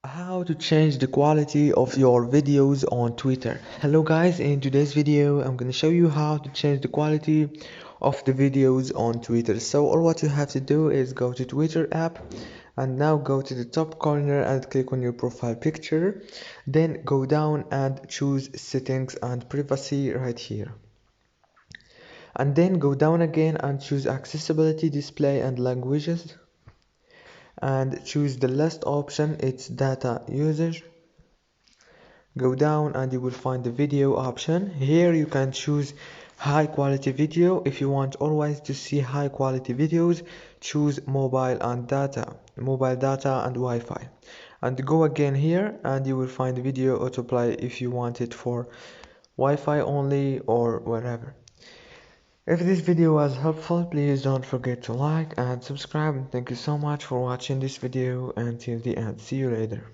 How to change the quality of your videos on Twitter. Hello guys, in today's video I'm going to show you how to change the quality of the videos on Twitter. So all what you have to do is go to Twitter app and now go to the top corner and click on your profile picture, then go down and choose settings and privacy right here, and then go down again and choose accessibility, display and languages, and choose the last option, it's data usage. Go down and you will find the video option. Here you can choose high quality video. If you want always to see high quality videos, choose mobile data and Wi-Fi, and go again here and you will find video autoplay if you want it for Wi-Fi only or wherever. If this video was helpful, please don't forget to like and subscribe, and thank you so much for watching this video until the end. See you later.